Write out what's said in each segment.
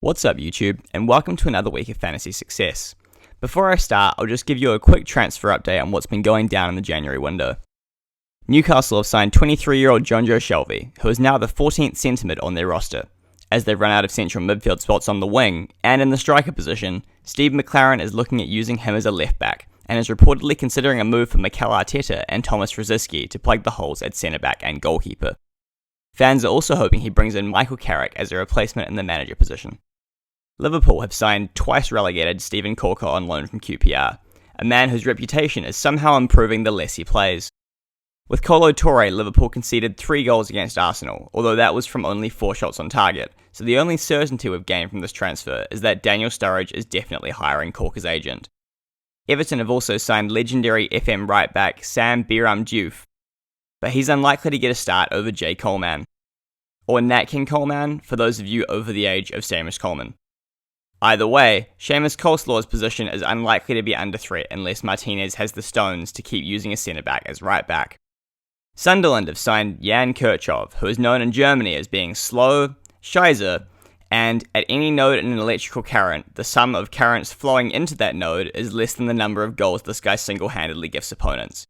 What's up YouTube, and welcome to another week of fantasy success. Before I start, I'll just give you a quick transfer update on what's been going down in the January window. Newcastle have signed 23-year-old Jonjo Shelvey, who is now the 14th centre mid on their roster. As they've run out of central midfield spots on the wing, and in the striker position, Steve McLaren is looking at using him as a left back, and is reportedly considering a move for Mikhail and Thomas Rosicky to plug the holes at centre back and goalkeeper. Fans are also hoping he brings in Michael Carrick as a replacement in the manager position. Liverpool have signed twice relegated Steven Corker on loan from QPR, a man whose reputation is somehow improving the less he plays. With Kolo Touré, Liverpool conceded 3 goals against Arsenal, although that was from only 4 shots on target, so the only certainty we've gained from this transfer is that Daniel Sturridge is definitely hiring Corker's agent. Everton have also signed legendary FM right-back Sam Biram Diouf, but he's unlikely to get a start over J. Coleman, or Nat King Coleman for those of you over the age of Seamus Coleman. Either way, Seamus Coleslaw's position is unlikely to be under threat unless Martinez has the stones to keep using a centre-back as right-back. Sunderland have signed Jan Kirchhoff, who is known in Germany as being slow, shizer, and at any node in an electrical current, the sum of currents flowing into that node is less than the number of goals this guy single-handedly gives opponents.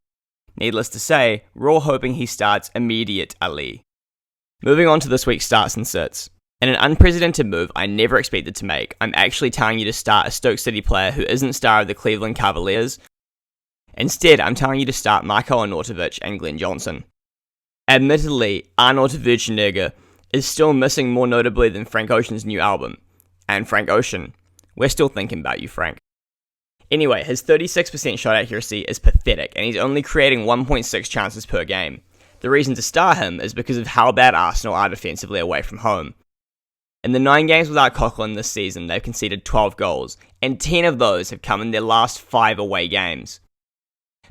Needless to say, we're all hoping he starts immediately. Moving on to this week's starts and sits. In an unprecedented move I never expected to make, I'm actually telling you to start a Stoke City player who isn't star of the Cleveland Calve-aliers. Instead, I'm telling you to start Marko Arnautovic and Glen Johnson. Admittedly, Arnautovic is still missing more notably than Frank Ocean's new album. And Frank Ocean, we're still thinking about you, Frank. Anyway, his 36% shot accuracy is pathetic, and he's only creating 1.6 chances per game. The reason to start him is because of how bad Arsenal are defensively away from home. In the 9 games without Coquelin this season, they've conceded 12 goals, and 10 of those have come in their last 5 away games.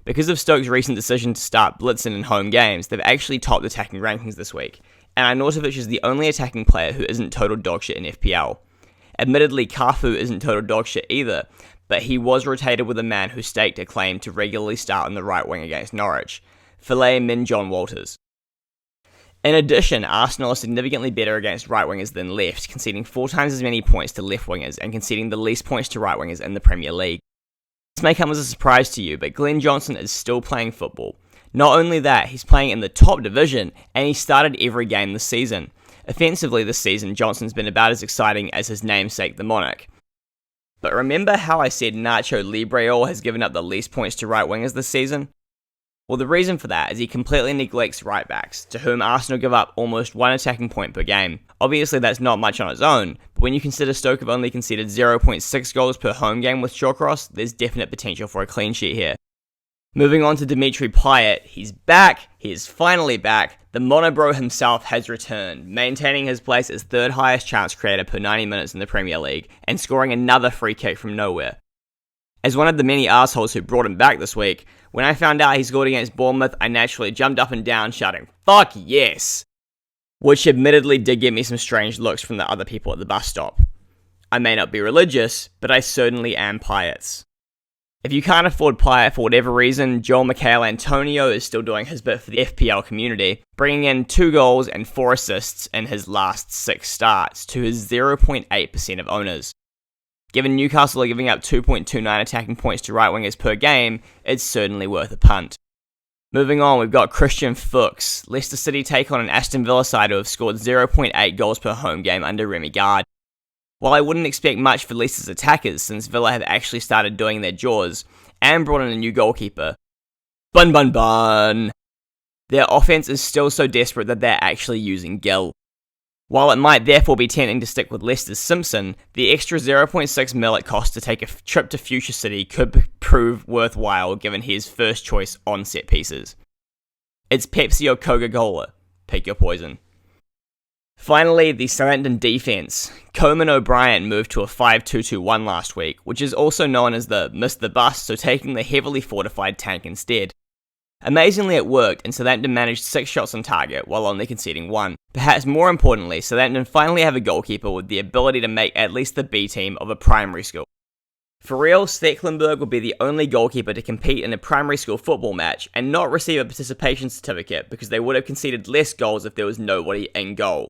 Because of Stoke's recent decision to start blitzing in home games, they've actually topped attacking rankings this week, and Arnautovic is the only attacking player who isn't total dogshit in FPL. Admittedly, Cafu isn't total dogshit either, but he was rotated with a man who staked a claim to regularly start on the right wing against Norwich, Filet Min John Walters. In addition, Arsenal are significantly better against right wingers than left, conceding 4 times as many points to left wingers and conceding the least points to right wingers in the Premier League. This may come as a surprise to you, but Glen Johnson is still playing football. Not only that, he's playing in the top division, and he started every game this season. Offensively this season, Johnson's been about as exciting as his namesake, the Monarch. But remember how I said Nacho Libreal has given up the least points to right wingers this season? Well, the reason for that is he completely neglects right-backs, to whom Arsenal give up almost 1 attacking point per game. Obviously that's not much on its own, but when you consider Stoke have only conceded 0.6 goals per home game with Shawcross, there's definite potential for a clean sheet here. Moving on to Dmitri Payet, he's back, he is finally back, the monobro himself has returned, maintaining his place as 3rd highest chance creator per 90 minutes in the Premier League, and scoring another free kick from nowhere. As one of the many assholes who brought him back this week, when I found out he scored against Bournemouth, I naturally jumped up and down shouting, "Fuck yes!" Which admittedly did give me some strange looks from the other people at the bus stop. I may not be religious, but I certainly am Payet's. If you can't afford Payet for whatever reason, Joel Mikhail Antonio is still doing his bit for the FPL community, bringing in 2 goals and 4 assists in his last 6 starts to his 0.8% of owners. Given Newcastle are giving up 2.29 attacking points to right wingers per game, it's certainly worth a punt. Moving on, we've got Christian Fuchs. Leicester City take on an Aston Villa side who have scored 0.8 goals per home game under Remy Gard. While I wouldn't expect much for Leicester's attackers since Villa have actually started doing their jaws, and brought in a new goalkeeper, their offense is still so desperate that they're actually using Gil. While it might therefore be tempting to stick with Leicester's Simpson, the extra 0.6 mil it costs to take a trip to Fuchs City could prove worthwhile given his first choice on set pieces. It's Pepsi or Coca-Cola. Pick your poison. Finally, the Southampton defense. Coleman O'Brien moved to a 5-2-2-1 last week, which is also known as the miss the bus, so taking the heavily fortified tank instead. Amazingly it worked, and Southampton managed 6 shots on target while only conceding 1. Perhaps more importantly, Southampton finally have a goalkeeper with the ability to make at least the B team of a primary school. For real, Stecklenburg will be the only goalkeeper to compete in a primary school football match and not receive a participation certificate because they would have conceded less goals if there was nobody in goal.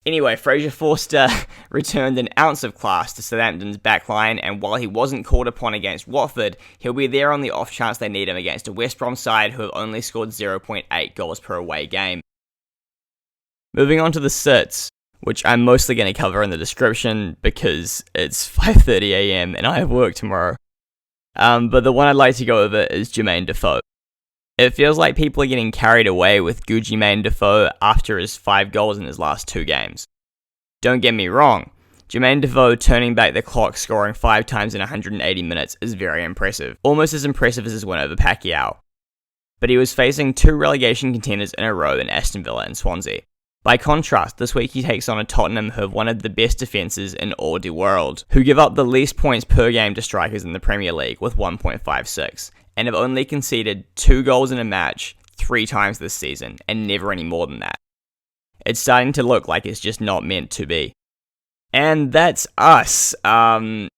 Anyway, Fraser Forster returned an ounce of class to Southampton's backline, and while he wasn't called upon against Watford, he'll be there on the off chance they need him against a West Brom side who have only scored 0.8 goals per away game. Moving on to the sits, which I'm mostly going to cover in the description because it's 5:30 AM and I have work tomorrow. But the one I'd like to go over is Jermaine Defoe. It feels like people are getting carried away with Jermaine Defoe after his 5 goals in his last 2 games. Don't get me wrong, Jermaine Defoe turning back the clock scoring 5 times in 180 minutes is very impressive, almost as impressive as his win over Pacquiao. But he was facing 2 relegation contenders in a row in Aston Villa and Swansea. By contrast, this week he takes on a Tottenham who have one of the best defences in all the world, who give up the least points per game to strikers in the Premier League with 1.56, and have only conceded 2 goals in a match 3 times this season, and never any more than that. It's starting to look like it's just not meant to be. And that's us. I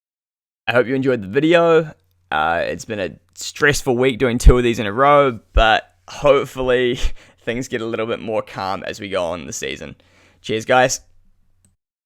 hope you enjoyed the video. It's been a stressful week doing 2 of these in a row, but hopefully things get a little bit more calm as we go on in the season. Cheers, guys.